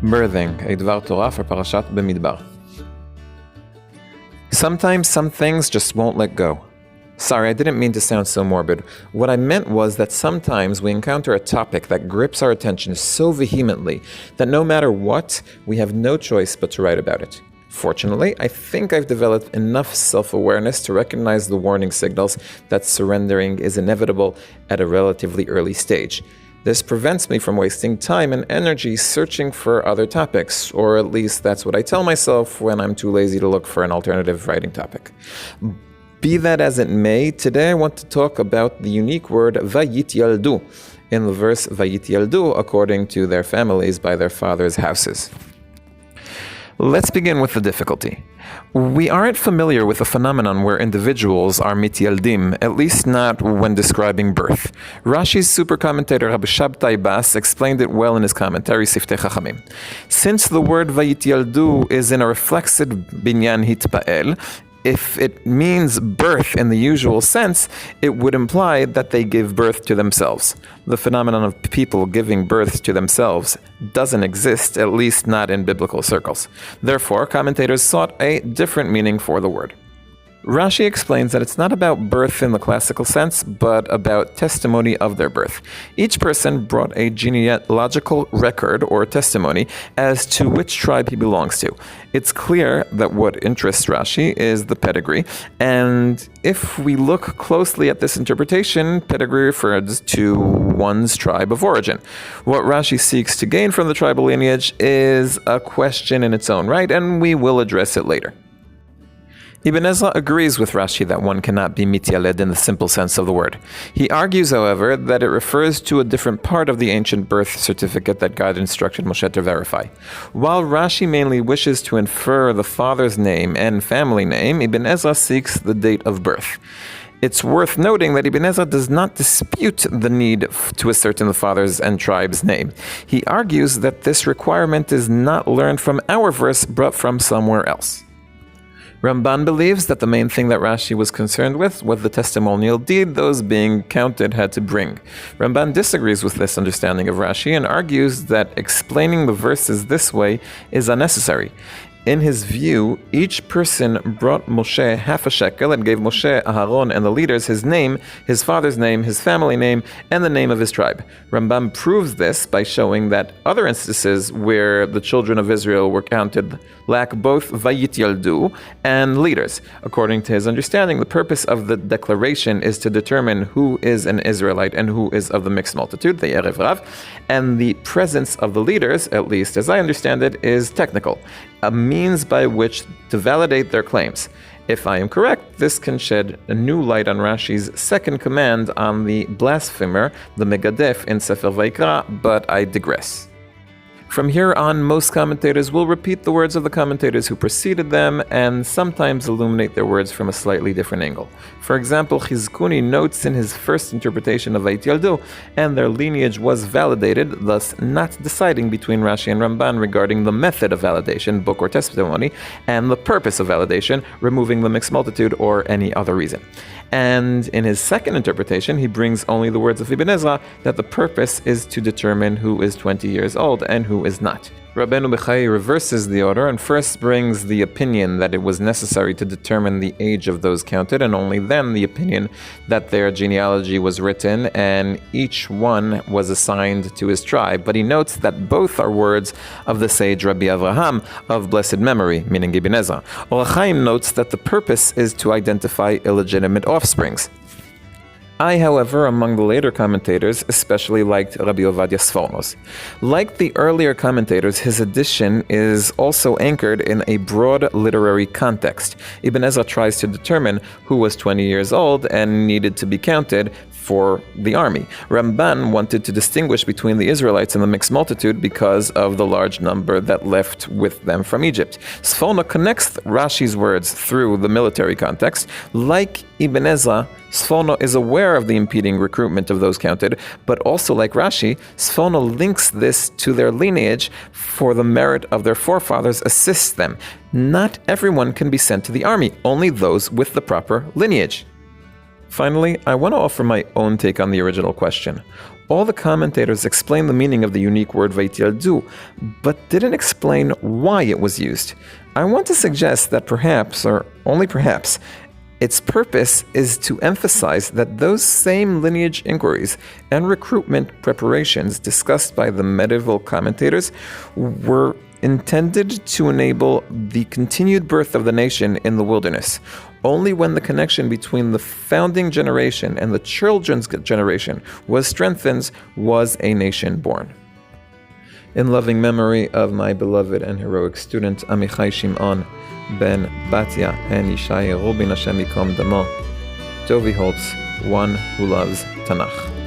Birthing, a Dvar Torah for Parashat Bamidbar. Sometimes some things just won't let go. Sorry, I didn't mean to sound so morbid. What I meant was that sometimes we encounter a topic that grips our attention so vehemently that no matter what, we have no choice but to write about it. Fortunately, I think I've developed enough self-awareness to recognize the warning signals that surrendering is inevitable at a relatively early stage. This prevents me from wasting time and energy searching for other topics, or at least that's what I tell myself when I'm too lazy to look for an alternative writing topic. Be that as it may, today I want to talk about the unique word Vayityaldu, in the verse Vayityaldu according to their families by their fathers' houses. Let's begin with the difficulty. We aren't familiar with a phenomenon where individuals are Mityaldim, at least not when describing birth. Rashi's super-commentator Rabbi Shabtai Bass explained it well in his commentary Siftei Chachamim. Since the word Vayityaldu is in a reflexive binyan Hitpael, if it means birth in the usual sense, it would imply that they give birth to themselves. The phenomenon of people giving birth to themselves doesn't exist, at least not in biblical circles. Therefore, commentators sought a different meaning for the word. Rashi explains that it's not about birth in the classical sense, but about testimony of their birth. Each person brought a genealogical record or testimony as to which tribe he belongs to. It's clear that what interests Rashi is the pedigree, and if we look closely at this interpretation, pedigree refers to one's tribe of origin. What Rashi seeks to gain from the tribal lineage is a question in its own right, and we will address it later. Ibn Ezra agrees with Rashi that one cannot be Mityaled in the simple sense of the word. He argues, however, that it refers to a different part of the ancient birth certificate that God instructed Moshe to verify. While Rashi mainly wishes to infer the father's name and family name, Ibn Ezra seeks the date of birth. It's worth noting that Ibn Ezra does not dispute the need to ascertain the father's and tribe's name. He argues that this requirement is not learned from our verse, but from somewhere else. Ramban believes that the main thing that Rashi was concerned with was the testimonial deed those being counted had to bring. Ramban disagrees with this understanding of Rashi and argues that explaining the verses this way is unnecessary. In his view, each person brought Moshe half a shekel and gave Moshe, Aharon, and the leaders his name, his father's name, his family name, and the name of his tribe. Rambam proves this by showing that other instances where the children of Israel were counted lack both Vayityaldu and leaders. According to his understanding, the purpose of the declaration is to determine who is an Israelite and who is of the mixed multitude, the Erev Rav, and the presence of the leaders, at least as I understand it, is technical, a means by which to validate their claims. If I am correct, this can shed a new light on Rashi's second command on the blasphemer, the Megadef in Sefer Vayikra, but I digress. From here on, most commentators will repeat the words of the commentators who preceded them and sometimes illuminate their words from a slightly different angle. For example, Chizkuni notes in his first interpretation of Vayityaldu, and their lineage was validated, thus not deciding between Rashi and Ramban regarding the method of validation, book or testimony, and the purpose of validation, removing the mixed multitude or any other reason. And in his second interpretation, he brings only the words of Ibn Ezra that the purpose is to determine who is 20 years old and who is not. Rabbeinu Bechai reverses the order and first brings the opinion that it was necessary to determine the age of those counted, and only then the opinion that their genealogy was written and each one was assigned to his tribe. But he notes that both are words of the sage Rabbi Avraham of blessed memory, meaning Ibn Ezra. Or Chaim notes that the purpose is to identify illegitimate offsprings. I, however, among the later commentators, especially liked Rabbi Ovadia Sforno's. Like the earlier commentators, his edition is also anchored in a broad literary context. Ibn Ezra tries to determine who was 20 years old and needed to be counted for the army. Ramban wanted to distinguish between the Israelites and the mixed multitude because of the large number that left with them from Egypt. Sforno connects Rashi's words through the military context. Like Ibn Ezra, Sforno is aware of the impeding recruitment of those counted, but also like Rashi, Sforno links this to their lineage, for the merit of their forefathers assists them. Not everyone can be sent to the army, only those with the proper lineage. Finally, I want to offer my own take on the original question. All the commentators explain the meaning of the unique word Vayityaldu, but didn't explain why it was used. I want to suggest that perhaps, or only perhaps, its purpose is to emphasize that those same lineage inquiries and recruitment preparations discussed by the medieval commentators were intended to enable the continued birth of the nation in the wilderness. Only when the connection between the founding generation and the children's generation was strengthened was a nation born. In loving memory of my beloved and heroic student Amichai Shimon ben Batya and Yishai Rubin Hashem Yikom Damo, Dovi Holtz, one who loves Tanakh.